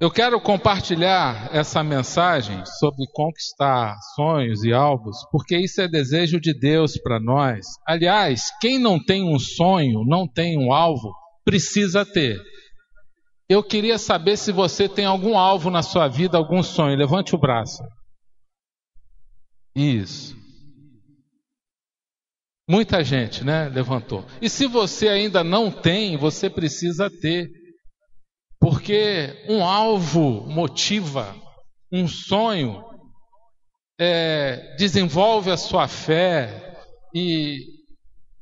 Eu quero compartilhar essa mensagem sobre conquistar sonhos e alvos, porque isso é desejo de Deus para nós. Aliás, quem não tem um sonho, não tem um alvo, precisa ter. Eu queria saber se você tem algum alvo na sua vida, algum sonho. Levante o braço. Isso. Muita gente, né, levantou. E se você ainda não tem, você precisa ter. Porque um alvo motiva, um sonho desenvolve a sua fé e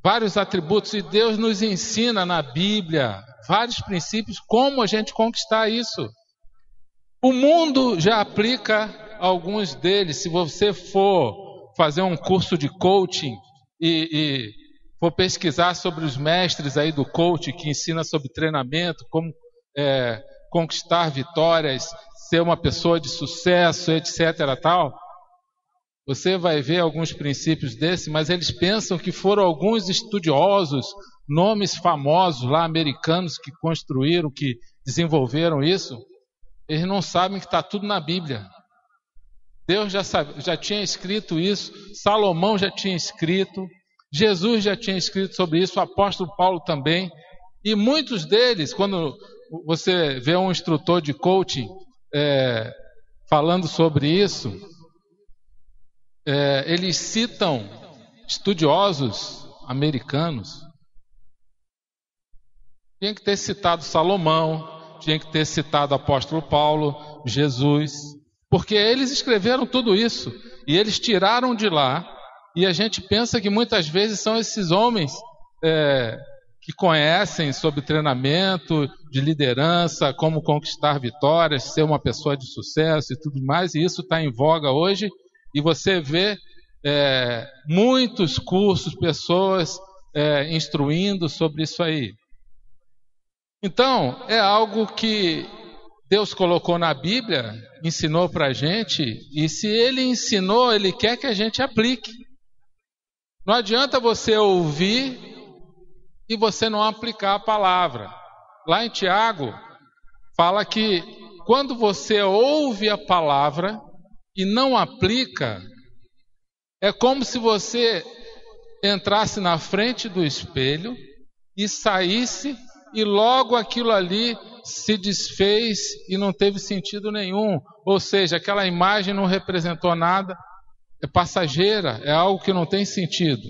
vários atributos. E Deus nos ensina na Bíblia vários princípios como a gente conquistar isso. O mundo já aplica alguns deles. Se você for fazer um curso de coaching e for pesquisar sobre os mestres aí do coaching que ensina sobre treinamento, como conquistar vitórias, ser uma pessoa de sucesso, etc. tal, você vai ver alguns princípios desses, mas eles pensam que foram alguns estudiosos, nomes famosos lá, americanos, que construíram, que desenvolveram isso. Eles não sabem que está tudo na Bíblia. Deus já tinha escrito isso, Salomão já tinha escrito, Jesus já tinha escrito sobre isso, o apóstolo Paulo também. E muitos deles, quando você vê um instrutor de coaching falando sobre isso, eles citam estudiosos americanos. Tinha que ter citado Salomão, tinha que ter citado o apóstolo Paulo, Jesus, porque eles escreveram tudo isso e eles tiraram de lá. E a gente pensa que muitas vezes são esses homens que conhecem sobre treinamento, de liderança, como conquistar vitórias, ser uma pessoa de sucesso e tudo mais, e isso está em voga hoje, e você vê muitos cursos, pessoas instruindo sobre isso aí. Então, é algo que Deus colocou na Bíblia, ensinou para a gente, e se Ele ensinou, Ele quer que a gente aplique. Não adianta você ouvir e você não aplicar a palavra. Lá em Tiago, fala que quando você ouve a palavra e não aplica, é como se você entrasse na frente do espelho e saísse e logo aquilo ali se desfez e não teve sentido nenhum. Ou seja, aquela imagem não representou nada, é passageira, é algo que não tem sentido.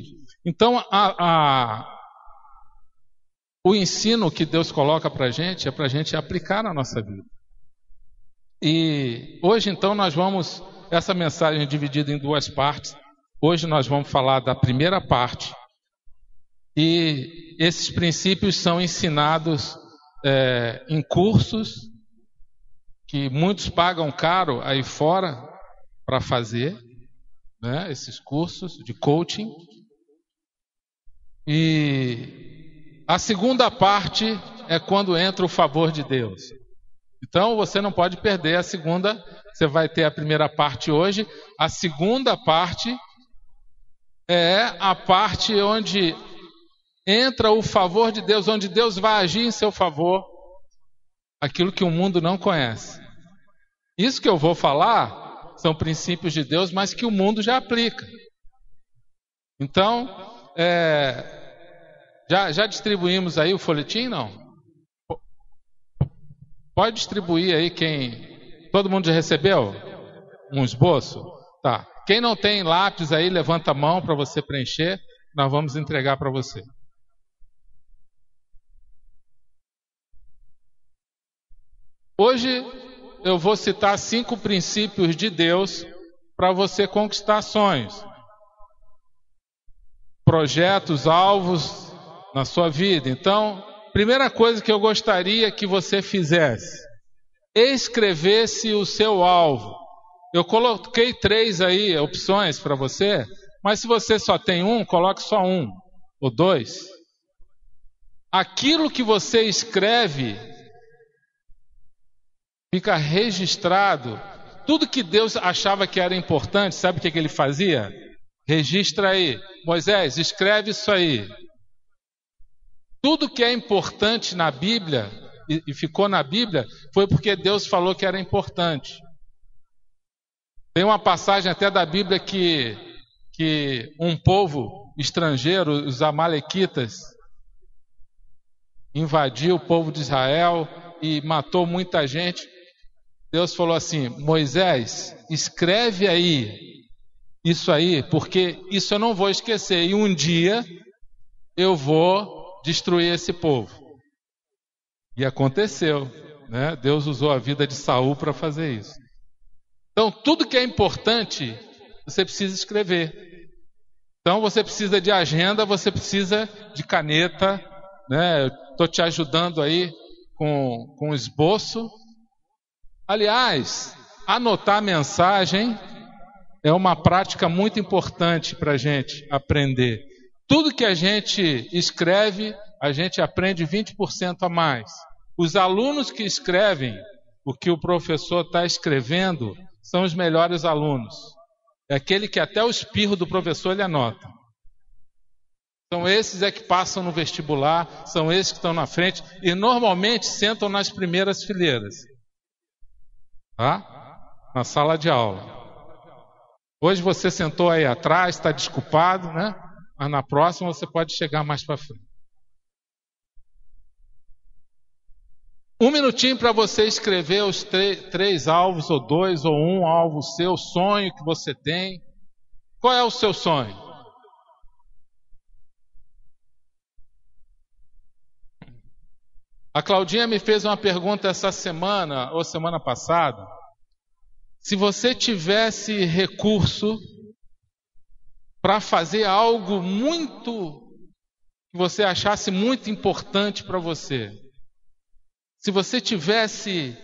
Então, o ensino que Deus coloca para a gente é para a gente aplicar na nossa vida. E hoje, então, essa mensagem é dividida em duas partes. Hoje nós vamos falar da primeira parte. E esses princípios são ensinados em cursos que muitos pagam caro aí fora para fazer, né, esses cursos de coaching. E a segunda parte é quando entra o favor de Deus. Então você não pode perder a segunda. Você vai ter a primeira parte hoje. A segunda parte é a parte onde entra o favor de Deus, onde Deus vai agir em seu favor, aquilo que o mundo não conhece. Isso que eu vou falar são princípios de Deus, mas que o mundo já aplica. Então, já distribuímos aí o folhetim, não? Pode distribuir aí todo mundo já recebeu? Um esboço? Tá. Quem não tem lápis aí, levanta a mão para você preencher, nós vamos entregar para você. Hoje eu vou citar 5 princípios de Deus para você conquistar sonhos, projetos, alvos na sua vida. Então, primeira coisa que eu gostaria que você fizesse, escrevesse o seu alvo. Eu coloquei 3 aí opções para você, mas se você só tem um, coloque só 1 ou 2. Aquilo que você escreve fica registrado. Tudo que Deus achava que era importante, sabe o que ele fazia? Registra aí. Moisés, escreve isso aí. Tudo que é importante na Bíblia, e ficou na Bíblia, foi porque Deus falou que era importante. Tem uma passagem até da Bíblia que um povo estrangeiro, os amalequitas, invadiu o povo de Israel e matou muita gente. Deus falou assim: Moisés, escreve aí isso aí, porque isso eu não vou esquecer, e um dia eu vou destruir esse povo. E aconteceu, né? Deus usou a vida de Saul para fazer isso. Então, tudo que é importante, você precisa escrever. Então, você precisa de agenda, você precisa de caneta, né? Estou te ajudando aí com esboço. Aliás, anotar a mensagem é uma prática muito importante para a gente aprender. Tudo que a gente escreve, a gente aprende 20% a mais. Os alunos que escrevem o que o professor está escrevendo são os melhores alunos. É aquele que até o espirro do professor ele anota. São esses que passam no vestibular, são esses que estão na frente e normalmente sentam nas primeiras fileiras. Tá? Na sala de aula. Hoje você sentou aí atrás, está desculpado, né? Mas na próxima você pode chegar mais para frente. Um minutinho para você escrever os três alvos, ou dois, ou um alvo seu, sonho que você tem. Qual é o seu sonho? A Claudinha me fez uma pergunta essa semana, ou semana passada. Se você tivesse recurso para fazer algo que você achasse muito importante para você, se você tivesse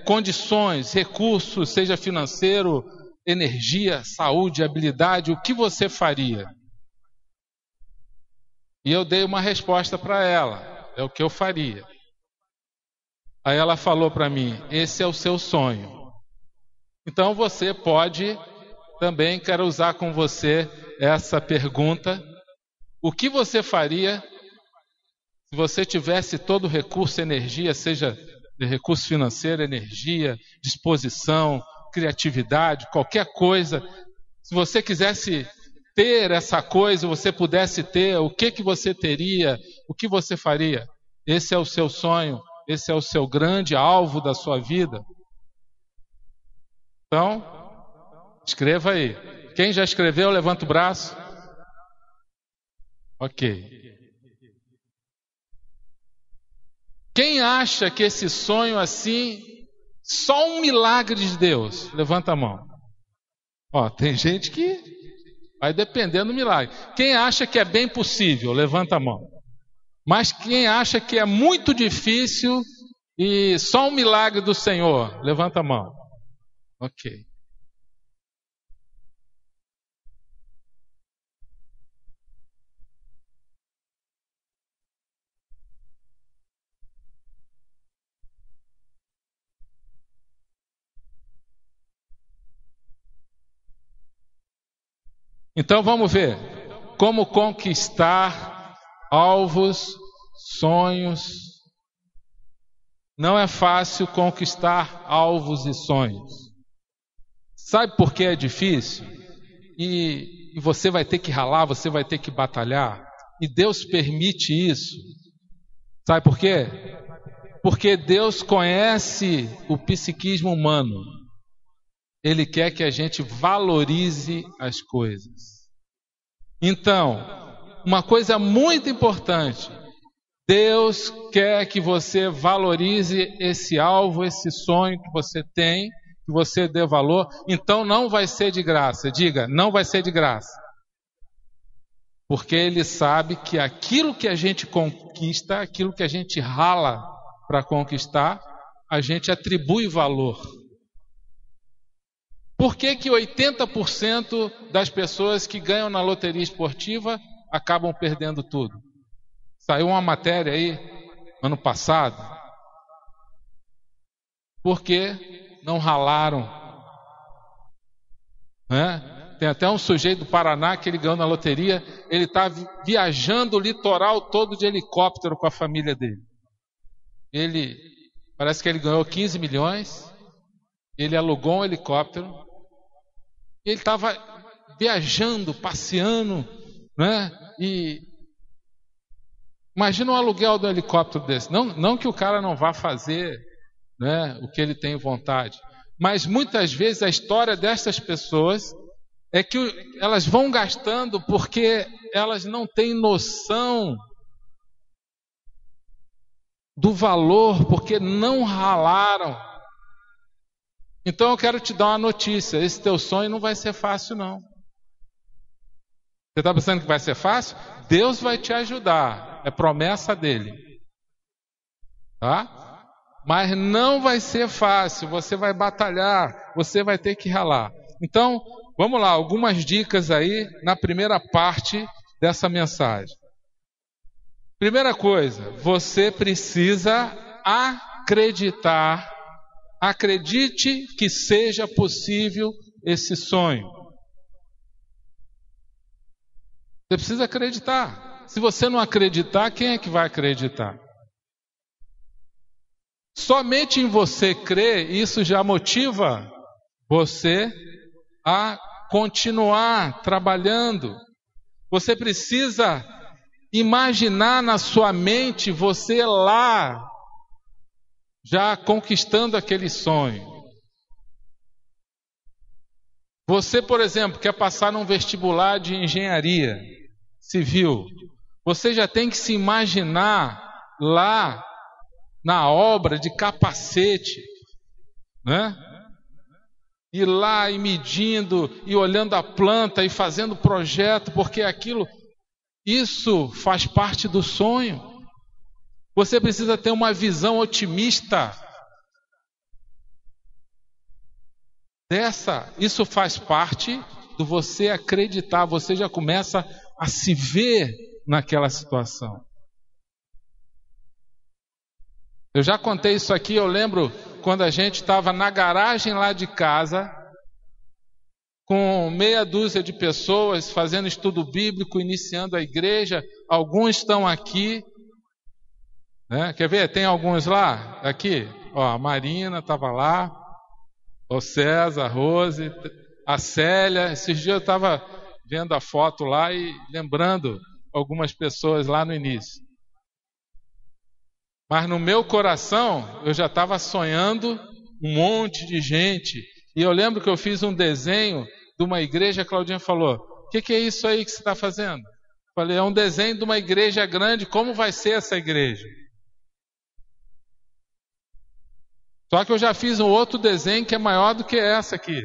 condições, recursos, seja financeiro, energia, saúde, habilidade, o que você faria? E eu dei uma resposta para ela, é o que eu faria. Aí ela falou para mim, esse é o seu sonho. Então você pode, também quero usar com você essa pergunta, o que você faria se você tivesse todo o recurso, energia, seja recurso financeiro, energia, disposição, criatividade, qualquer coisa, se você quisesse ter essa coisa, você pudesse ter, o que você teria, o que você faria? Esse é o seu sonho, esse é o seu grande alvo da sua vida. Então, escreva aí. Quem já escreveu, levanta o braço. Ok. Quem acha que esse sonho assim, só um milagre de Deus? Levanta a mão. Ó, tem gente que vai dependendo do milagre. Quem acha que é bem possível? Levanta a mão. Mas quem acha que é muito difícil e só um milagre do Senhor? Levanta a mão. Ok. Então vamos ver como conquistar alvos, sonhos. Não é fácil conquistar alvos e sonhos. Sabe por que é difícil? E você vai ter que ralar, você vai ter que batalhar. E Deus permite isso. Sabe por quê? Porque Deus conhece o psiquismo humano. Ele quer que a gente valorize as coisas. Então, uma coisa muito importante. Deus quer que você valorize esse alvo, esse sonho que você tem, que você dê valor. Então não vai ser de graça. Diga, não vai ser de graça. Porque Ele sabe que aquilo que a gente conquista, aquilo que a gente rala para conquistar, a gente atribui valor. Por que 80% das pessoas que ganham na loteria esportiva acabam perdendo tudo? Saiu uma matéria aí, ano passado, porque não ralaram. Né? Tem até um sujeito do Paraná que ele ganhou na loteria, ele está viajando o litoral todo de helicóptero com a família dele. Parece que ele ganhou 15 milhões, ele alugou um helicóptero, ele estava viajando, passeando, né? E imagina um aluguel do helicóptero desse. Não que o cara não vá fazer, né, o que ele tem vontade, mas muitas vezes a história dessas pessoas é que elas vão gastando porque elas não têm noção do valor, porque não ralaram. Então eu quero te dar uma notícia: esse teu sonho não vai ser fácil, não. Você está pensando que vai ser fácil? Deus vai te ajudar, é promessa dele, tá? Mas não vai ser fácil, você vai batalhar, você vai ter que ralar. Então, vamos lá, algumas dicas aí na primeira parte dessa mensagem. Primeira coisa, você precisa acreditar. Acredite que seja possível esse sonho. Você precisa acreditar. Se você não acreditar, quem é que vai acreditar? Somente em você crer, isso já motiva você a continuar trabalhando. Você precisa imaginar na sua mente você lá, já conquistando aquele sonho. Você, por exemplo, quer passar num vestibular de engenharia civil. Você já tem que se imaginar lá na obra de capacete, né? Ir lá e medindo, e olhando a planta e fazendo projeto, porque isso faz parte do sonho. Você precisa ter uma visão otimista isso faz parte do você acreditar, você já começa a se ver naquela situação. Eu já contei isso aqui, eu lembro quando a gente estava na garagem lá de casa, com meia dúzia de pessoas fazendo estudo bíblico, iniciando a igreja. Alguns estão aqui, né? Quer ver? Tem alguns lá? Aqui, ó, a Marina estava lá, o César, a Rose, a Célia. Esses dias eu estava vendo a foto lá e lembrando algumas pessoas lá no início. Mas no meu coração eu já estava sonhando um monte de gente. E eu lembro que eu fiz um desenho de uma igreja. A Claudinha falou: o que é isso aí que você está fazendo? Eu falei: é um desenho de uma igreja grande. Como vai ser essa igreja? Só que eu já fiz um outro desenho que é maior do que essa aqui.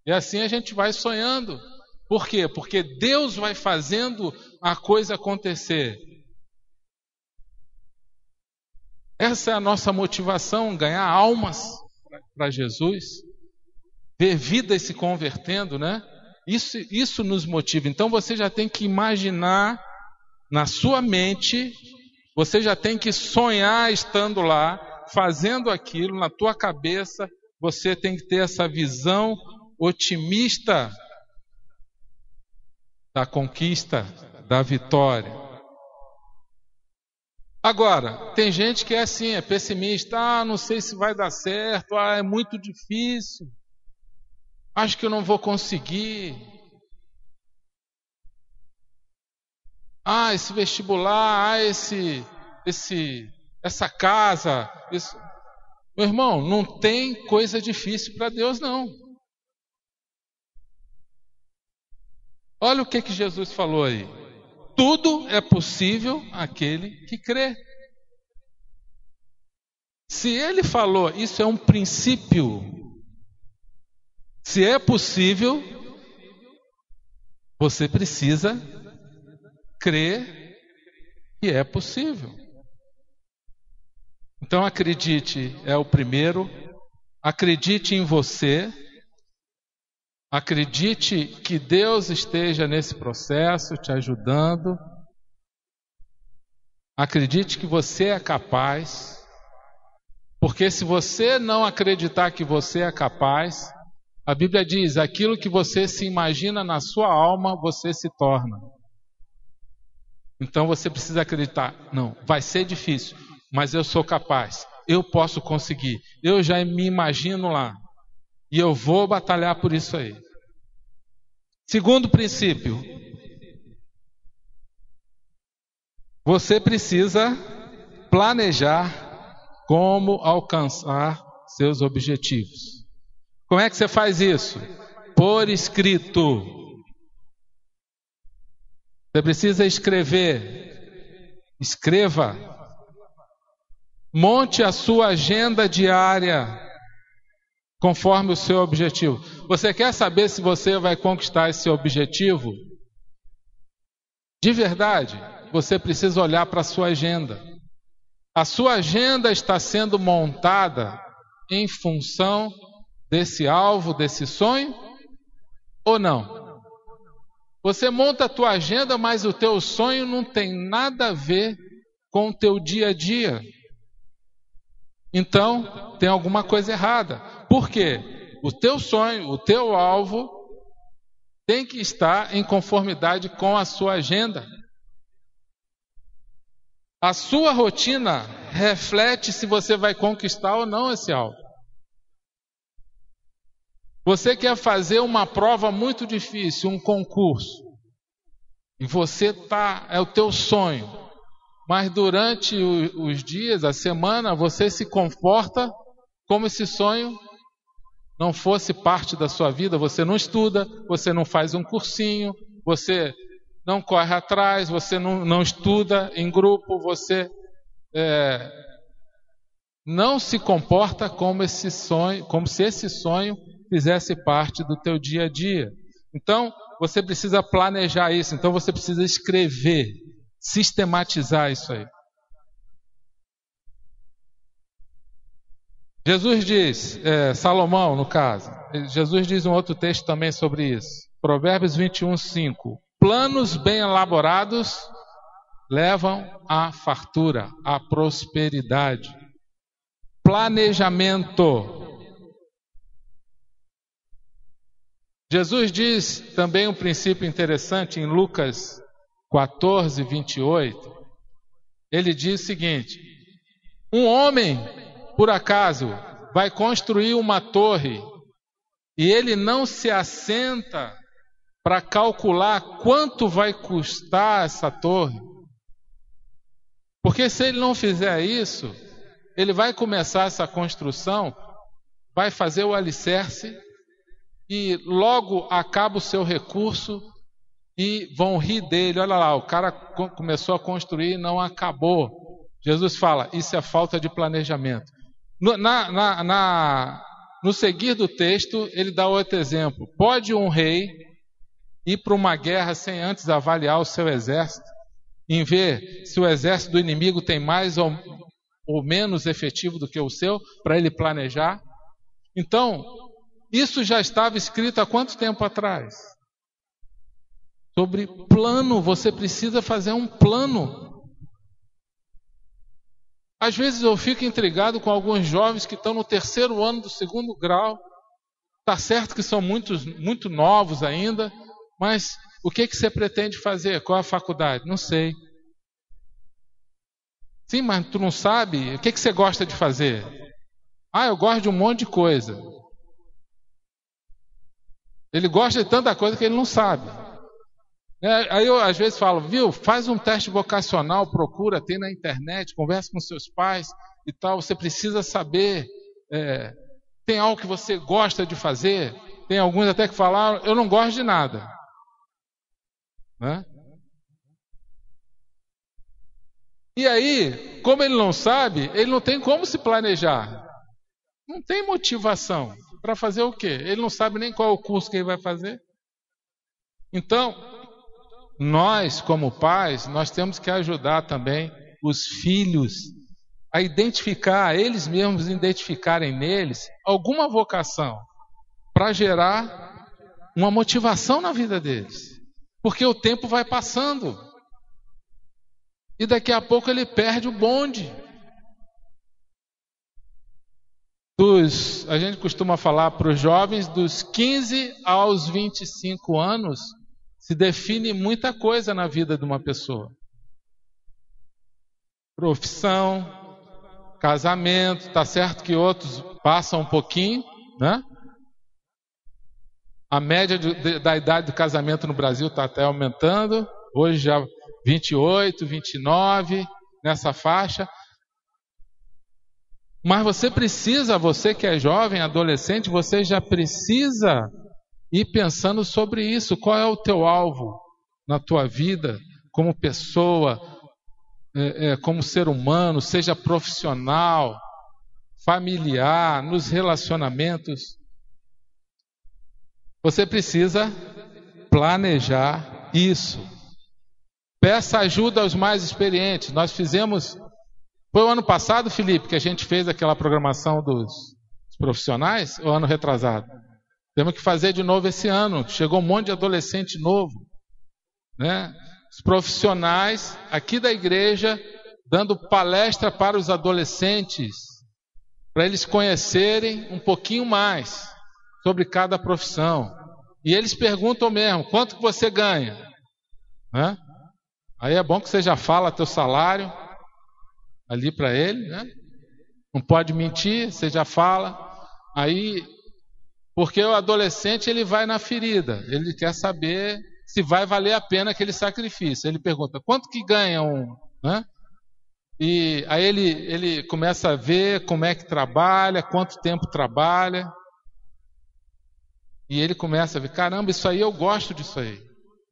E assim a gente vai sonhando. Por quê? Porque Deus vai fazendo a coisa acontecer. Essa é a nossa motivação, ganhar almas para Jesus, ver vidas se convertendo, né? Isso nos motiva. Então você já tem que imaginar na sua mente, você já tem que sonhar estando lá, fazendo aquilo na tua cabeça. Você tem que ter essa visão otimista da conquista, da vitória. Agora, tem gente que é assim, é pessimista. Não sei se vai dar certo, é muito difícil, acho que eu não vou conseguir. Esse vestibular, essa casa. Meu irmão, não tem coisa difícil para Deus, não. Olha o que Jesus falou aí. Tudo é possível àquele que crê. Se ele falou, isso é um princípio. Se é possível, você precisa crer que é possível. Então acredite, é o primeiro. Acredite em você. Acredite que Deus esteja nesse processo te ajudando. Acredite que você é capaz. Porque se você não acreditar que você é capaz, a Bíblia diz: aquilo que você se imagina na sua alma, você se torna. Então você precisa acreditar. Não, vai ser difícil, mas eu sou capaz, eu posso conseguir, eu já me imagino lá, e eu vou batalhar por isso aí. Segundo princípio, você precisa planejar como alcançar seus objetivos. Como é que você faz isso? Por escrito. Você precisa escrever. Escreva. Monte a sua agenda diária conforme o seu objetivo. Você quer saber se você vai conquistar esse objetivo? De verdade, você precisa olhar para a sua agenda. A sua agenda está sendo montada em função desse alvo, desse sonho, ou não? Você monta a tua agenda, mas o teu sonho não tem nada a ver com o teu dia a dia. Então, tem alguma coisa errada. Por quê? O teu sonho, o teu alvo, tem que estar em conformidade com a sua agenda. A sua rotina reflete se você vai conquistar ou não esse alvo. Você quer fazer uma prova muito difícil, um concurso, e você é o teu sonho, mas durante os dias, a semana, você se comporta como se esse sonho não fosse parte da sua vida. Você não estuda, você não faz um cursinho, você não corre atrás, você não estuda em grupo, você não se comporta como esse sonho, como se esse sonho fizesse parte do teu dia a dia. Então, você precisa planejar isso. Então, você precisa escrever, sistematizar isso aí. Jesus diz, Salomão no caso, Jesus diz um outro texto também sobre isso. Provérbios 21:5. Planos bem elaborados levam à fartura, à prosperidade. Planejamento. Jesus diz também um princípio interessante em Lucas 14:28. Ele diz o seguinte: um homem, por acaso, vai construir uma torre e ele não se assenta para calcular quanto vai custar essa torre. Porque se ele não fizer isso, ele vai começar essa construção, vai fazer o alicerce e logo acaba o seu recurso e vão rir dele. Olha lá, o cara começou a construir e não acabou. Jesus fala, isso é falta de planejamento. No seguir do texto, ele dá outro exemplo. Pode um rei ir para uma guerra sem antes avaliar o seu exército, em ver se o exército do inimigo tem mais ou menos efetivo do que o seu, para ele planejar? Então, isso já estava escrito há quanto tempo atrás? Sobre plano, você precisa fazer um plano. Às vezes eu fico intrigado com alguns jovens que estão no 3º ano do 2º grau. Está certo que são muito novos ainda, mas o que você pretende fazer? Qual é a faculdade? Não sei. Sim, mas tu não sabe? O que você gosta de fazer? Ah, eu gosto de um monte de coisa. Ele gosta de tanta coisa que ele não sabe. Aí eu às vezes falo, viu, faz um teste vocacional, procura, tem na internet, conversa com seus pais e tal. Você precisa saber, tem algo que você gosta de fazer? Tem alguns até que falaram, eu não gosto de nada. Né? E aí, como ele não sabe, ele não tem como se planejar. Não tem motivação para fazer o quê? Ele não sabe nem qual é o curso que ele vai fazer. Então, nós como pais, nós temos que ajudar também os filhos a identificar, eles mesmos identificarem neles alguma vocação para gerar uma motivação na vida deles. Porque o tempo vai passando. E daqui a pouco ele perde o bonde. A gente costuma falar para os jovens, dos 15 aos 25 anos, se define muita coisa na vida de uma pessoa. Profissão, casamento, tá certo que outros passam um pouquinho, né? A média da idade do casamento no Brasil está até aumentando, hoje já 28, 29, nessa faixa. Mas você que é jovem, adolescente, você já precisa ir pensando sobre isso. Qual é o teu alvo na tua vida, como pessoa, como ser humano, seja profissional, familiar, nos relacionamentos. Você precisa planejar isso. Peça ajuda aos mais experientes. Nós fizemos... Foi o ano passado, Felipe, que a gente fez aquela programação dos profissionais? Ou ano retrasado? Temos que fazer de novo esse ano. Chegou um monte de adolescente novo, né? Os profissionais aqui da igreja dando palestra para os adolescentes, para eles conhecerem um pouquinho mais sobre cada profissão. E eles perguntam mesmo, quanto que você ganha? Né? Aí é bom que você já fala teu salário ali para ele, né? Não pode mentir, você já fala. Aí, porque o adolescente ele vai na ferida, ele quer saber se vai valer a pena aquele sacrifício. Ele pergunta, quanto que ganha um? Né? E aí ele começa a ver como é que trabalha, quanto tempo trabalha. E ele começa a ver, caramba, isso aí eu gosto disso aí.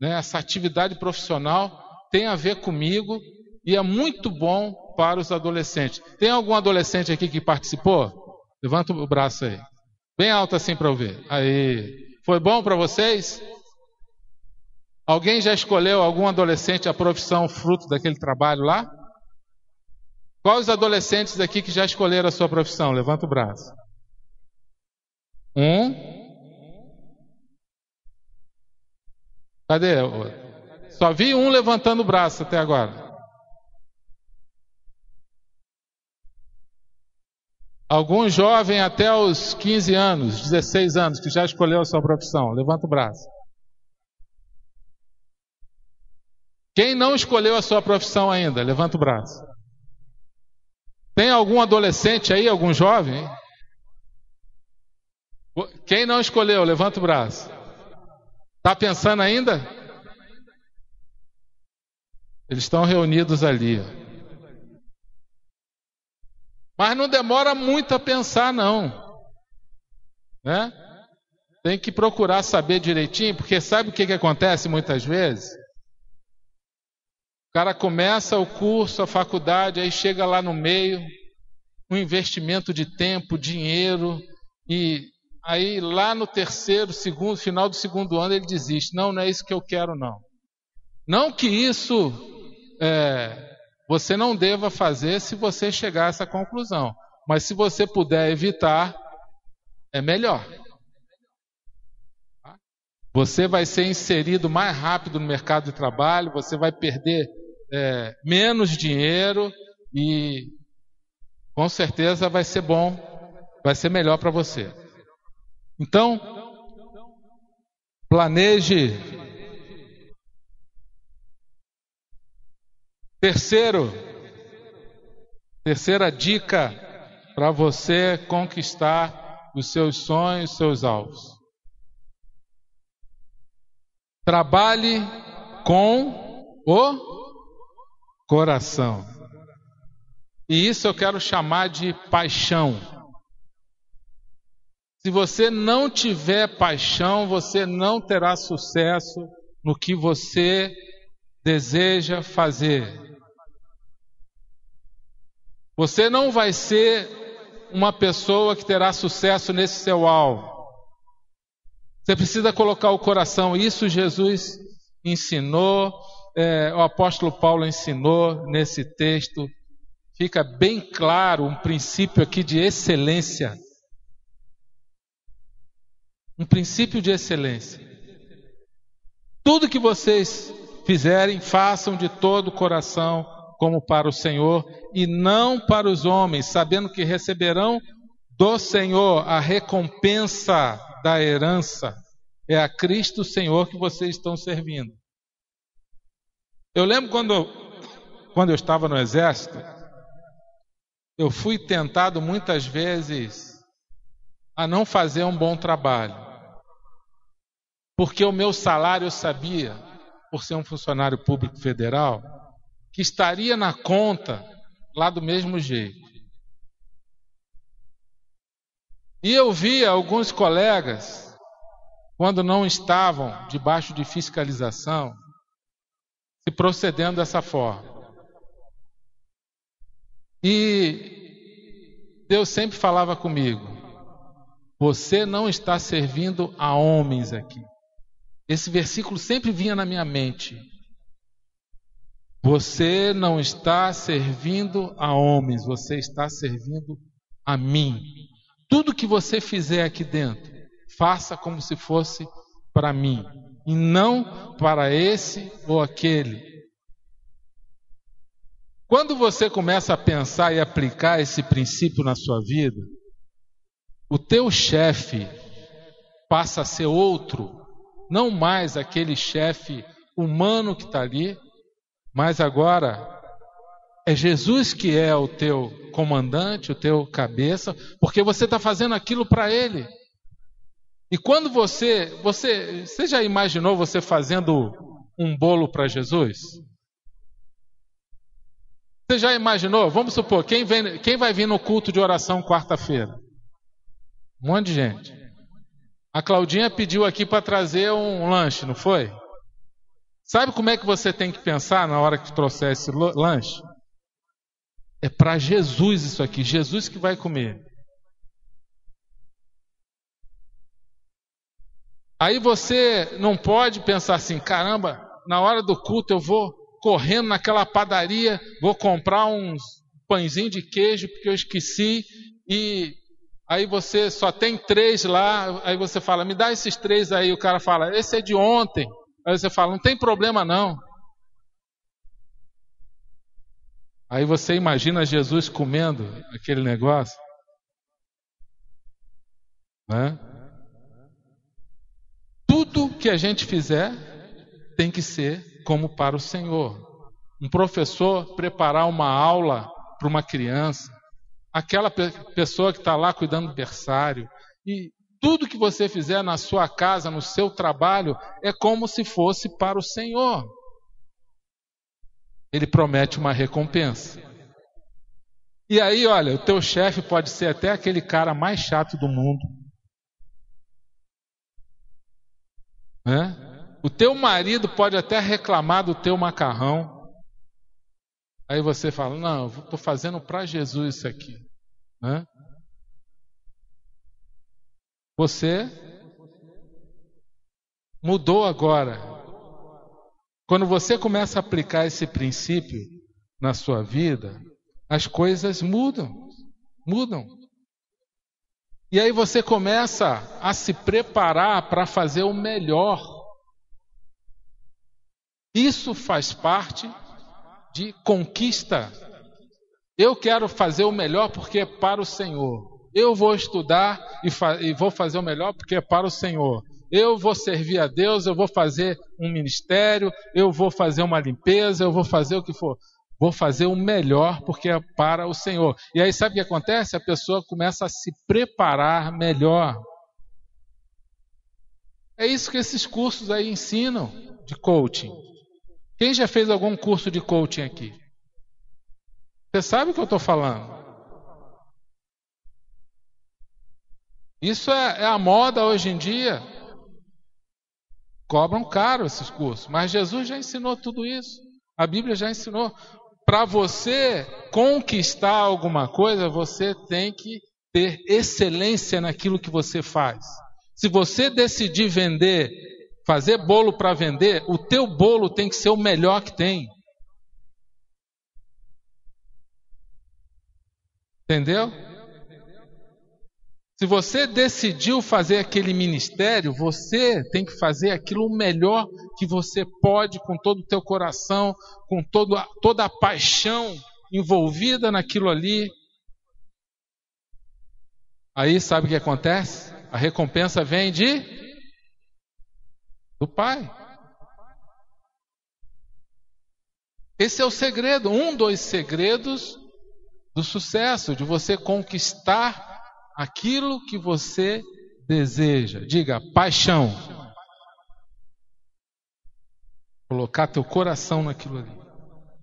Né? Essa atividade profissional tem a ver comigo e é muito bom para os adolescentes. Tem algum adolescente aqui que participou? Levanta o braço aí. Bem alto assim para eu ver. Aí. Foi bom para vocês? Alguém já escolheu, algum adolescente, a profissão fruto daquele trabalho lá? Quais os adolescentes aqui que já escolheram a sua profissão? Levanta o braço. Cadê? Só vi um levantando o braço até agora. Algum jovem até os 15 anos, 16 anos, que já escolheu a sua profissão? Levanta o braço. Quem não escolheu a sua profissão ainda? Levanta o braço. Tem algum adolescente aí, algum jovem? Quem não escolheu? Levanta o braço. Está pensando ainda? Eles estão reunidos ali. Mas não demora muito a pensar, não. Né? Tem que procurar saber direitinho, porque sabe o que acontece muitas vezes? O cara começa o curso, a faculdade, aí chega lá no meio, um investimento de tempo, dinheiro, e aí lá no terceiro, segundo, final do segundo ano ele desiste. Não é isso que eu quero, não. Não que isso você não deva fazer se você chegar a essa conclusão. Mas se você puder evitar, é melhor. Você vai ser inserido mais rápido no mercado de trabalho, você vai perder menos dinheiro e com certeza vai ser bom, vai ser melhor para você. Então, planeje. Terceira dica para você conquistar os seus sonhos, os seus alvos. Trabalhe com o coração. E isso eu quero chamar de paixão. Se você não tiver paixão, você não terá sucesso no que você deseja fazer. Você não vai ser uma pessoa que terá sucesso nesse seu alvo. Você precisa colocar o coração. Isso Jesus ensinou, o apóstolo Paulo ensinou nesse texto. Fica bem claro um princípio aqui de excelência. Um princípio de excelência. Tudo que vocês fizerem, façam de todo o coração, como para o Senhor, e não para os homens, sabendo que receberão do Senhor a recompensa da herança. É a Cristo Senhor que vocês estão servindo. Eu lembro quando eu estava no exército, eu fui tentado muitas vezes a não fazer um bom trabalho, porque o meu salário eu sabia, por ser um funcionário público federal, que estaria na conta lá do mesmo jeito. E eu via alguns colegas, quando não estavam debaixo de fiscalização, se procedendo dessa forma. E Deus sempre falava comigo: você não está servindo a homens aqui. Esse versículo sempre vinha na minha mente. Você não está servindo a homens, você está servindo a mim. Tudo que você fizer aqui dentro, faça como se fosse para mim, e não para esse ou aquele. Quando você começa a pensar e aplicar esse princípio na sua vida, o teu chefe passa a ser outro, não mais aquele chefe humano que está ali, mas agora é Jesus que é o teu comandante, o teu cabeça, porque você está fazendo aquilo para Ele. E quando você já imaginou você fazendo um bolo para Jesus? Você já imaginou? Vamos supor, quem vai vir no culto de oração quarta-feira? Um monte de gente. A Claudinha pediu aqui para trazer um lanche, não foi? Sabe como é que você tem que pensar na hora que trouxer esse lanche? É para Jesus isso aqui, Jesus que vai comer. Aí você não pode pensar assim: caramba, na hora do culto eu vou correndo naquela padaria, vou comprar uns pãezinhos de queijo porque eu esqueci, e aí você só tem 3 lá, aí você fala: me dá esses 3 aí, o cara fala: esse é de ontem. Aí você fala: não tem problema não. Aí você imagina Jesus comendo aquele negócio, né? Tudo que a gente fizer tem que ser como para o Senhor. Um professor preparar uma aula para uma criança, aquela pessoa que está lá cuidando do berçário, e tudo que você fizer na sua casa, no seu trabalho, é como se fosse para o Senhor. Ele promete uma recompensa. E aí, olha, o teu chefe pode ser até aquele cara mais chato do mundo, né? O teu marido pode até reclamar do teu macarrão. Aí você fala: não, eu estou fazendo para Jesus isso aqui, né? Você mudou agora. Quando você começa a aplicar esse princípio na sua vida, as coisas mudam. E aí você começa a se preparar para fazer o melhor. Isso faz parte de conquista. Eu quero fazer o melhor porque é para o Senhor. Eu vou estudar e vou fazer o melhor porque é para o Senhor. Eu vou servir a Deus, eu vou fazer um ministério, eu vou fazer uma limpeza, eu vou fazer o que for. Vou fazer o melhor porque é para o Senhor. E aí sabe o que acontece? A pessoa começa a se preparar melhor. É isso que esses cursos aí ensinam de coaching. Quem já fez algum curso de coaching aqui? Você sabe o que eu estou falando? Isso é a moda hoje em dia. Cobram caro esses cursos, mas Jesus já ensinou tudo isso. A Bíblia já ensinou. Para você conquistar alguma coisa, você tem que ter excelência naquilo que você faz. Se você decidir vender, fazer bolo para vender, o teu bolo tem que ser o melhor que tem. Entendeu? Se você decidiu fazer aquele ministério, você tem que fazer aquilo o melhor que você pode, com todo o teu coração, com toda a paixão envolvida naquilo ali. Aí sabe o que acontece? A recompensa vem do Pai. Esse é o segredo, um dos segredos do sucesso, de você conquistar aquilo que você deseja. Diga, paixão. Colocar teu coração naquilo ali.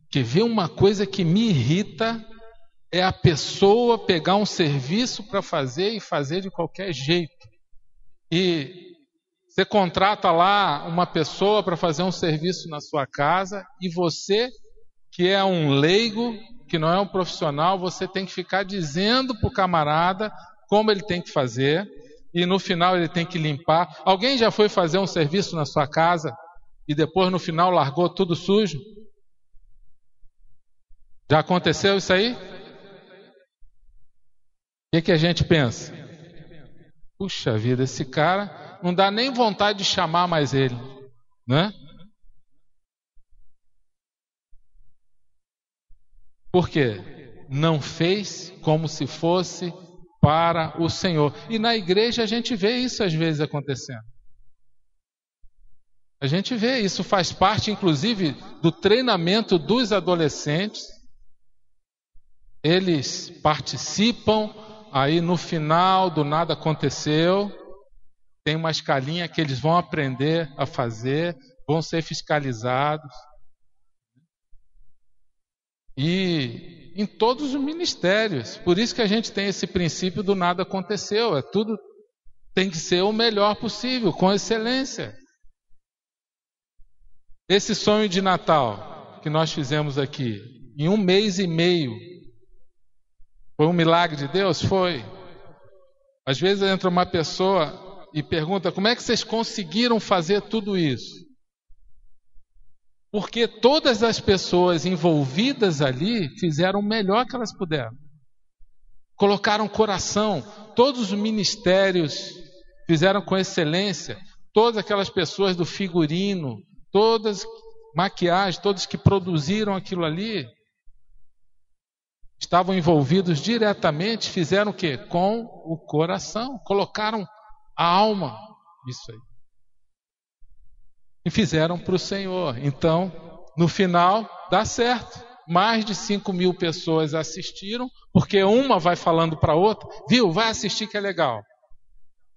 Porque ver uma coisa que me irrita é a pessoa pegar um serviço para fazer e fazer de qualquer jeito. E você contrata lá uma pessoa para fazer um serviço na sua casa e você, que é um leigo, que não é um profissional, você tem que ficar dizendo para o camarada como ele tem que fazer e no final ele tem que limpar. Alguém já foi fazer um serviço na sua casa e depois no final largou tudo sujo? Já aconteceu isso aí? O que a gente pensa? Puxa vida, esse cara não dá nem vontade de chamar mais ele, né? Por quê? Não fez como se fosse para o Senhor. E na igreja a gente vê isso às vezes acontecendo. A gente vê, isso faz parte inclusive do treinamento dos adolescentes. Eles participam, aí no final do nada aconteceu, tem uma escalinha que eles vão aprender a fazer, vão ser fiscalizados. E em todos os ministérios, por isso que a gente tem esse princípio do nada aconteceu, tudo tem que ser o melhor possível, com excelência. Esse sonho de Natal que nós fizemos aqui, em 1 mês e meio, foi um milagre de Deus? Foi. Às vezes entra uma pessoa e pergunta, como é que vocês conseguiram fazer tudo isso? Porque todas as pessoas envolvidas ali fizeram o melhor que elas puderam. Colocaram coração. Todos os ministérios fizeram com excelência. Todas aquelas pessoas do figurino, todas maquiagem, todos que produziram aquilo ali, estavam envolvidos diretamente, fizeram o quê? Com o coração. Colocaram a alma. Isso aí. E fizeram para o Senhor. Então, no final, dá certo. Mais de 5.000 pessoas assistiram, porque uma vai falando para a outra, viu, vai assistir que é legal.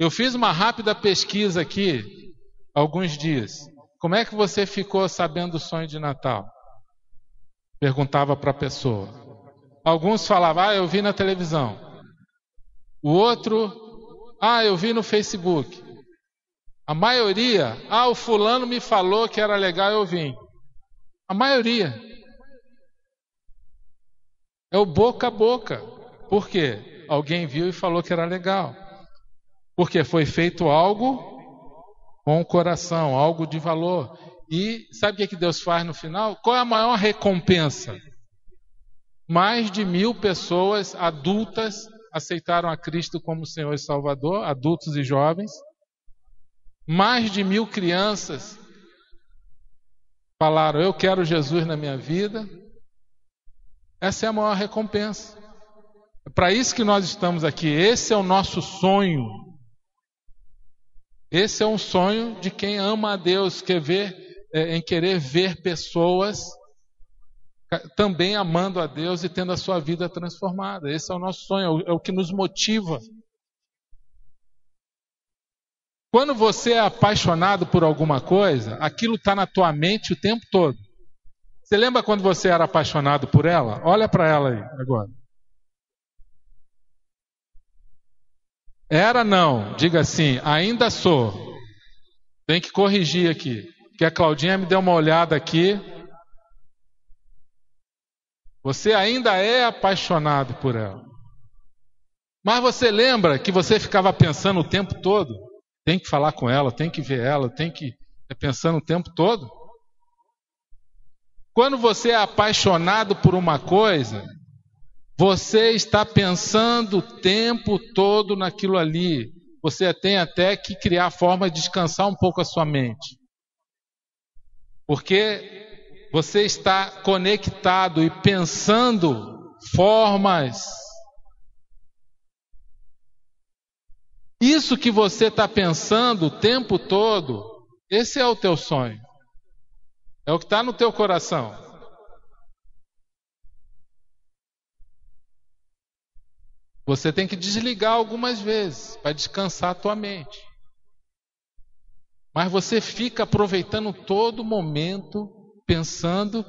Eu fiz uma rápida pesquisa aqui, alguns dias. Como é que você ficou sabendo do sonho de Natal? Perguntava para a pessoa. Alguns falavam, eu vi na televisão. O outro, eu vi no Facebook. A maioria, o fulano me falou que era legal, eu vim. A maioria. É o boca a boca. Por quê? Alguém viu e falou que era legal. Porque foi feito algo com o coração, algo de valor. E sabe o que Deus faz no final? Qual é a maior recompensa? Mais de 1.000 pessoas adultas aceitaram a Cristo como Senhor e Salvador, adultos e jovens. Mais de 1.000 crianças falaram, eu quero Jesus na minha vida. Essa é a maior recompensa. É para isso que nós estamos aqui. Esse é o nosso sonho. Esse é um sonho de quem ama a Deus, em querer ver pessoas também amando a Deus e tendo a sua vida transformada. Esse é o nosso sonho, é o que nos motiva. Quando você é apaixonado por alguma coisa, aquilo está na tua mente o tempo todo. Você lembra quando você era apaixonado por ela? Olha para ela aí agora. Era não, diga assim, ainda sou. Tem que corrigir aqui, porque a Claudinha me deu uma olhada aqui. Você ainda é apaixonado por ela. Mas você lembra que você ficava pensando o tempo todo? Tem que falar com ela, tem que ver ela, tem que pensando o tempo todo? Quando você é apaixonado por uma coisa, você está pensando o tempo todo naquilo ali. Você tem até que criar forma de descansar um pouco a sua mente. Porque você está conectado e pensando formas. Isso que você está pensando o tempo todo, esse é o teu sonho. É o que está no teu coração. Você tem que desligar algumas vezes para descansar a tua mente. Mas você fica aproveitando todo momento, pensando.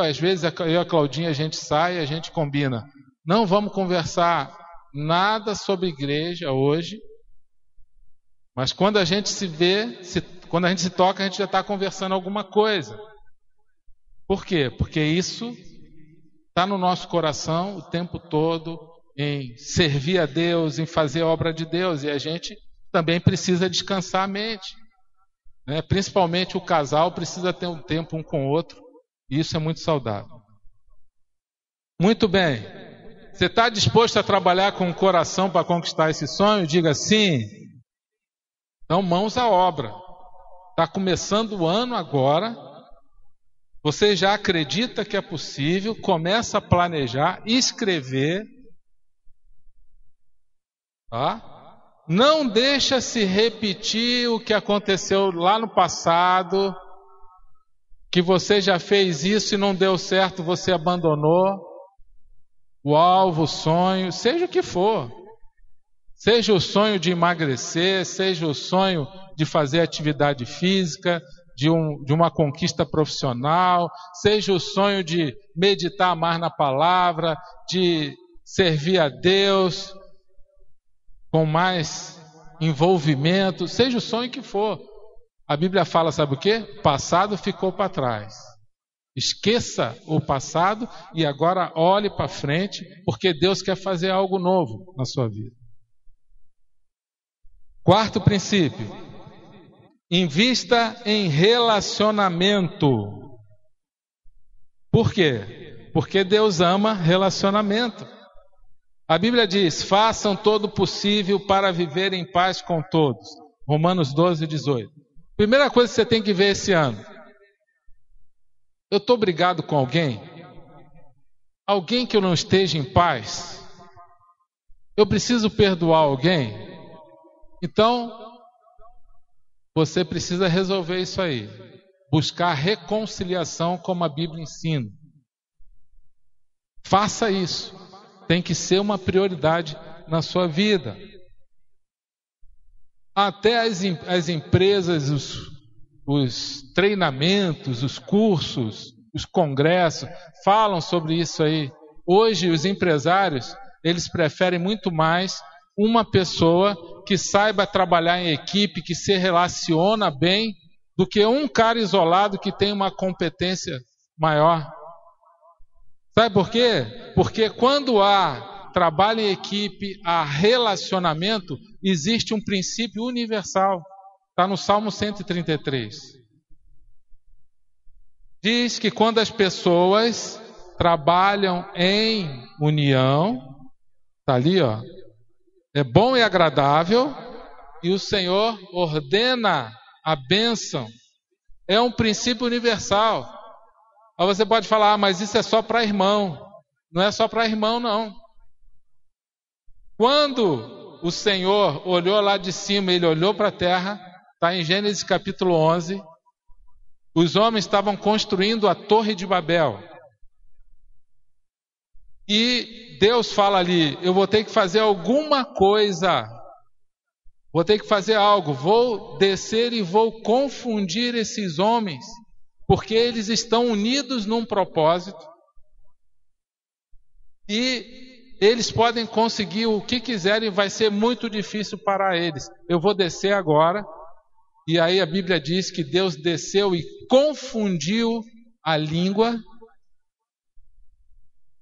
Às vezes, eu e a Claudinha, a gente sai, a gente combina. Não vamos conversar nada sobre igreja hoje. Mas quando a gente se vê, quando a gente se toca, a gente já está conversando alguma coisa. Por quê? Porque isso está no nosso coração o tempo todo, em servir a Deus, em fazer a obra de Deus. E a gente também precisa descansar a mente. Né? Principalmente o casal precisa ter um tempo um com o outro. E isso é muito saudável. Muito bem. Você está disposto a trabalhar com o coração para conquistar esse sonho? Diga sim. Então, mãos à obra. Está começando o ano agora. Você já acredita que é possível, começa a planejar, escrever. Tá? Não deixa se repetir o que aconteceu lá no passado, que você já fez isso e não deu certo, você abandonou o alvo, o sonho, seja o que for. Seja o sonho de emagrecer, seja o sonho de fazer atividade física, de uma conquista profissional, seja o sonho de meditar mais na palavra, de servir a Deus com mais envolvimento, seja o sonho que for. A Bíblia fala, sabe o quê? Passado ficou para trás. Esqueça o passado e agora olhe para frente, porque Deus quer fazer algo novo na sua vida. Quarto princípio. Invista em relacionamento. Por quê? Porque Deus ama relacionamento. A Bíblia diz: façam todo o possível para viver em paz com todos. Romanos 12, 18. Primeira coisa que você tem que ver esse ano. Eu estou brigado com alguém? Alguém que eu não esteja em paz? Eu preciso perdoar alguém? Então, você precisa resolver isso aí. Buscar reconciliação como a Bíblia ensina. Faça isso. Tem que ser uma prioridade na sua vida. Até as empresas, os treinamentos, os cursos, os congressos, falam sobre isso aí. Hoje, os empresários, eles preferem muito mais uma pessoa que saiba trabalhar em equipe, que se relaciona bem, do que um cara isolado que tem uma competência maior. Sabe por quê? Porque quando há trabalho em equipe, há relacionamento, existe um princípio universal. Está no Salmo 133. Diz que quando as pessoas trabalham em união, está ali, ó, é bom e agradável, e o Senhor ordena a bênção. É um princípio universal. Aí você pode falar, mas isso é só para irmão. Não é só para irmão, não. Quando o Senhor olhou lá de cima, ele olhou para a terra, está em Gênesis capítulo 11, os homens estavam construindo a Torre de Babel. E Deus fala ali, eu vou ter que fazer alguma coisa, vou ter que fazer algo, vou descer e vou confundir esses homens, porque eles estão unidos num propósito, e eles podem conseguir o que quiserem, vai ser muito difícil para eles. Eu vou descer agora, e aí a Bíblia diz que Deus desceu e confundiu a língua,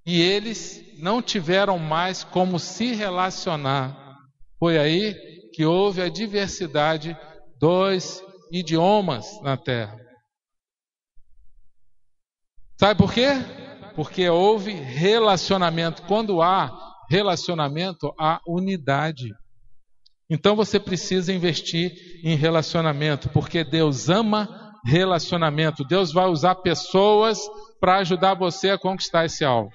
e eles não tiveram mais como se relacionar. Foi aí que houve a diversidade dos idiomas na terra. Sabe por quê? Porque houve relacionamento. Quando há relacionamento, há unidade. Então você precisa investir em relacionamento, porque Deus ama relacionamento. Deus vai usar pessoas para ajudar você a conquistar esse alvo.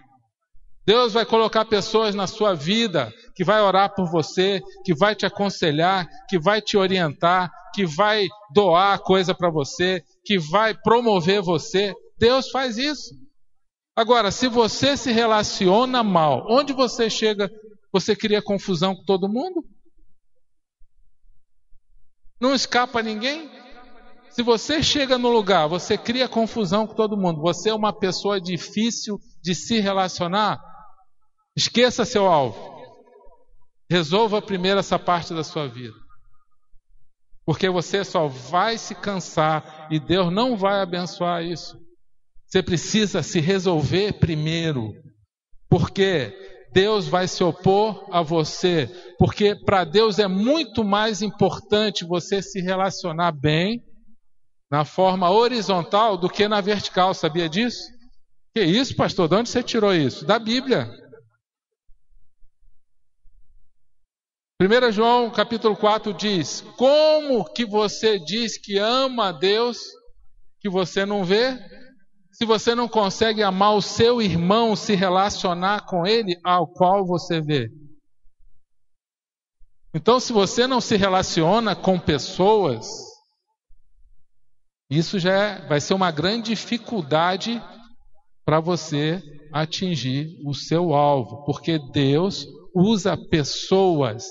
Deus vai colocar pessoas na sua vida que vai orar por você, que vai te aconselhar, que vai te orientar, que vai doar coisa para você, que vai promover você. Deus faz isso. Agora, se você se relaciona mal, onde você chega, você cria confusão com todo mundo? Não escapa ninguém? Se você chega no lugar, você cria confusão com todo mundo, você é uma pessoa difícil de se relacionar, esqueça seu alvo. Resolva primeiro essa parte da sua vida. Porque você só vai se cansar e Deus não vai abençoar isso. Você precisa se resolver primeiro. Porque Deus vai se opor a você. Porque para Deus é muito mais importante você se relacionar bem na forma horizontal do que na vertical. Sabia disso? Que isso, pastor? De onde você tirou isso? Da Bíblia. 1 João capítulo 4 diz: como que você diz que ama a Deus que você não vê? Se você não consegue amar o seu irmão, se relacionar com ele ao qual você vê. Então, se você não se relaciona com pessoas, isso vai ser uma grande dificuldade para você atingir o seu alvo, porque Deus usa pessoas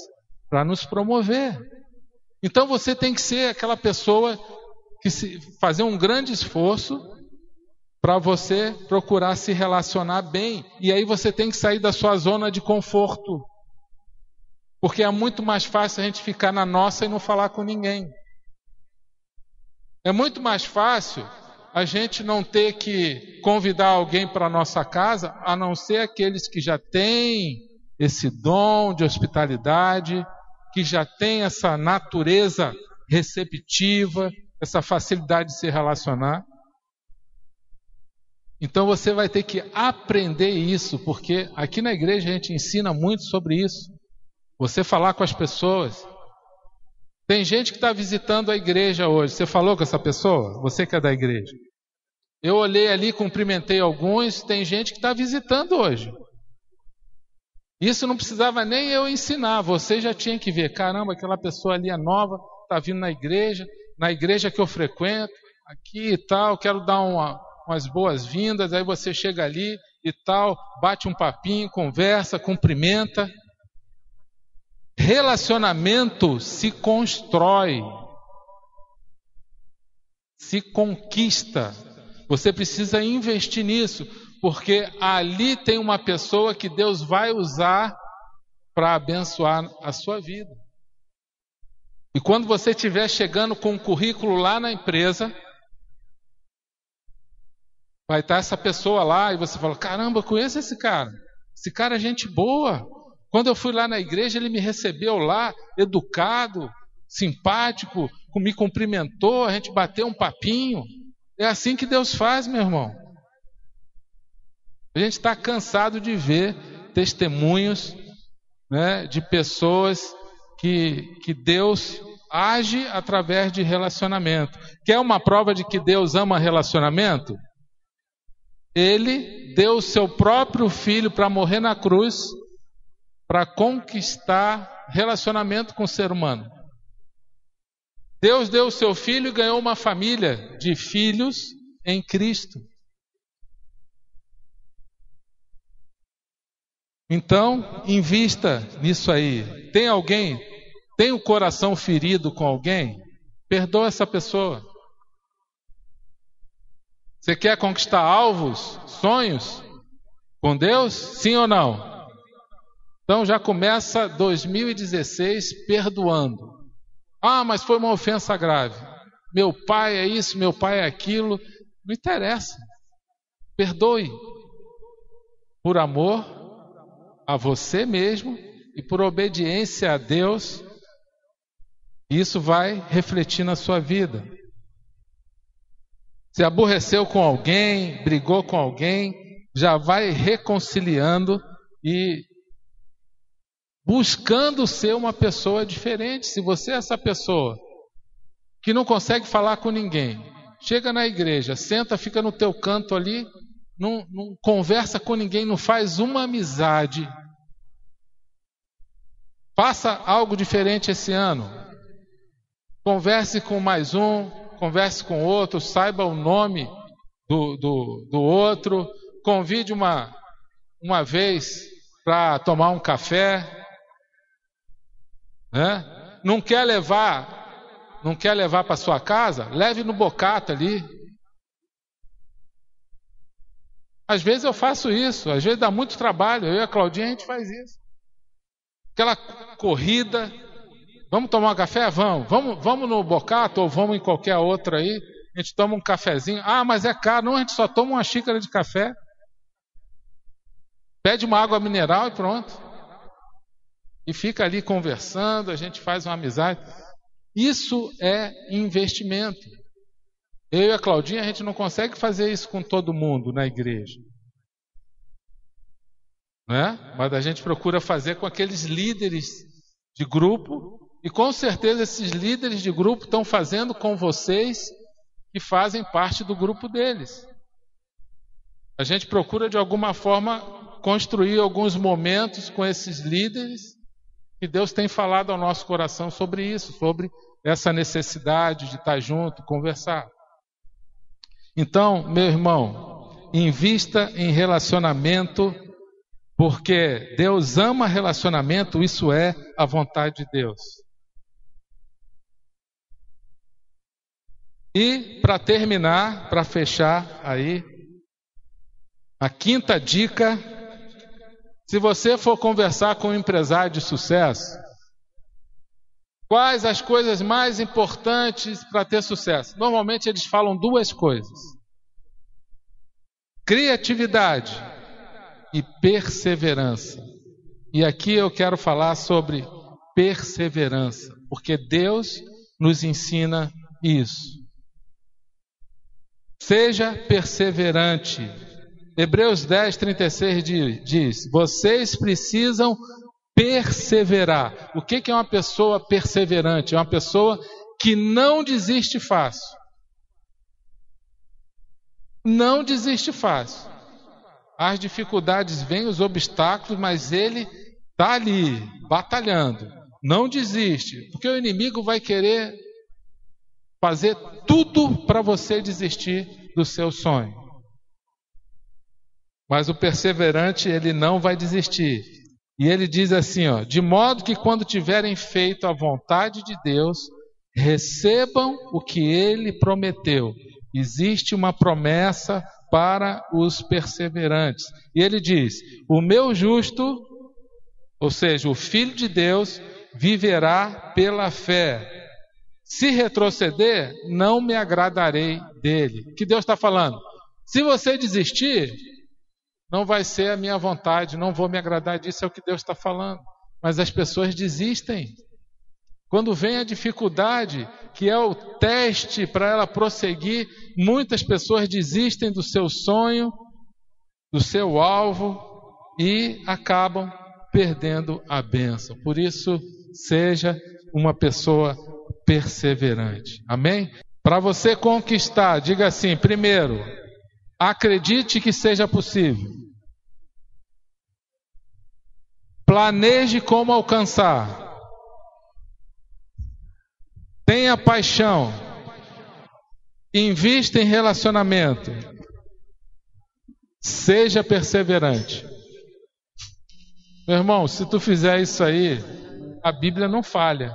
para nos promover. Então você tem que ser aquela pessoa que fazer um grande esforço para você procurar se relacionar bem. E aí você tem que sair da sua zona de conforto. Porque é muito mais fácil a gente ficar na nossa e não falar com ninguém. É muito mais fácil a gente não ter que convidar alguém para a nossa casa, a não ser aqueles que já têm esse dom de hospitalidade, que já têm essa natureza receptiva, essa facilidade de se relacionar. Então você vai ter que aprender isso, porque aqui na igreja a gente ensina muito sobre isso. Você falar com as pessoas. Tem gente que está visitando a igreja hoje. Você falou com essa pessoa? Você que é da igreja. Eu olhei ali, cumprimentei alguns. Tem gente que está visitando hoje. Isso não precisava nem eu ensinar. Você já tinha que ver. Caramba, aquela pessoa ali é nova, está vindo na igreja que eu frequento, aqui e tal, quero dar umas boas-vindas. Aí você chega ali e tal, bate um papinho, conversa, cumprimenta. Relacionamento se constrói, se conquista. Você precisa investir nisso, porque ali tem uma pessoa que Deus vai usar para abençoar a sua vida. E quando você estiver chegando com um currículo lá na empresa, vai estar essa pessoa lá e você fala: caramba, eu conheço esse cara é gente boa. Quando eu fui lá na igreja, ele me recebeu lá, educado, simpático, me cumprimentou, a gente bateu um papinho. É assim que Deus faz, meu irmão. A gente está cansado de ver testemunhos, né, de pessoas que Deus age através de relacionamento. Quer uma prova de que Deus ama relacionamento? Ele deu o seu próprio filho para morrer na cruz, para conquistar relacionamento com o ser humano. Deus deu o seu filho e ganhou uma família de filhos em Cristo. Então, invista nisso aí. Tem o coração ferido com alguém? Perdoa essa pessoa. Você quer conquistar alvos, sonhos com Deus? Sim ou não? Então já começa 2016 perdoando. Ah, mas foi uma ofensa grave. Meu pai é isso, meu pai é aquilo. Não interessa. Perdoe. Por amor a você mesmo e por obediência a Deus. Isso vai refletir na sua vida. Se aborreceu com alguém, brigou com alguém, já vai reconciliando e buscando ser uma pessoa diferente. Se você é essa pessoa que não consegue falar com ninguém, chega na igreja, senta, fica no teu canto ali, não conversa com ninguém, não faz uma amizade. Faça algo diferente esse ano. Converse com mais um, converse com outro, saiba o nome do outro, convide uma vez para tomar um café, né? Não quer levar para sua casa? Leve no Bocata ali. Às vezes eu faço isso, às vezes dá muito trabalho. Eu e a Claudinha a gente faz isso. Aquela corrida, vamos tomar um café? Vamos no Bocata ou vamos em qualquer outra aí. A gente toma um cafezinho. Ah, mas é caro. Não, a gente só toma uma xícara de café. Pede uma água mineral e pronto. E fica ali conversando, a gente faz uma amizade. Isso é investimento. Eu e a Claudinha, a gente não consegue fazer isso com todo mundo na igreja, né? Mas a gente procura fazer com aqueles líderes de grupo, e com certeza esses líderes de grupo estão fazendo com vocês que fazem parte do grupo deles. A gente procura de alguma forma construir alguns momentos com esses líderes, e Deus tem falado ao nosso coração sobre isso, sobre essa necessidade de estar junto, conversar. Então, meu irmão, invista em relacionamento, porque Deus ama relacionamento, isso é a vontade de Deus. E para terminar, para fechar aí, a quinta dica: se você for conversar com um empresário de sucesso, quais as coisas mais importantes para ter sucesso? Normalmente eles falam duas coisas: criatividade e perseverança. E aqui eu quero falar sobre perseverança, porque Deus nos ensina isso. Seja perseverante. Hebreus 10:36 diz: vocês precisam perseverar. O que é uma pessoa perseverante? É uma pessoa que não desiste fácil. Não desiste fácil. As dificuldades vêm, os obstáculos, mas ele está ali, batalhando. Não desiste, porque o inimigo vai querer fazer tudo para você desistir do seu sonho. Mas o perseverante, ele não vai desistir. E ele diz assim, de modo que quando tiverem feito a vontade de Deus, recebam o que ele prometeu. Existe uma promessa para os perseverantes. E ele diz: o meu justo, ou seja, o Filho de Deus, viverá pela fé. Se retroceder, não me agradarei dele. O que Deus está falando? Se você desistir, não vai ser a minha vontade, não vou me agradar disso, é o que Deus está falando. Mas as pessoas desistem. Quando vem a dificuldade, que é o teste para ela prosseguir, muitas pessoas desistem do seu sonho, do seu alvo, e acabam perdendo a bênção. Por isso, seja uma pessoa perseverante. Amém? Para você conquistar, diga assim: primeiro, acredite que seja possível. Planeje como alcançar. Tenha paixão. Invista em relacionamento. Seja perseverante. Meu irmão, se tu fizer isso aí, a Bíblia não falha.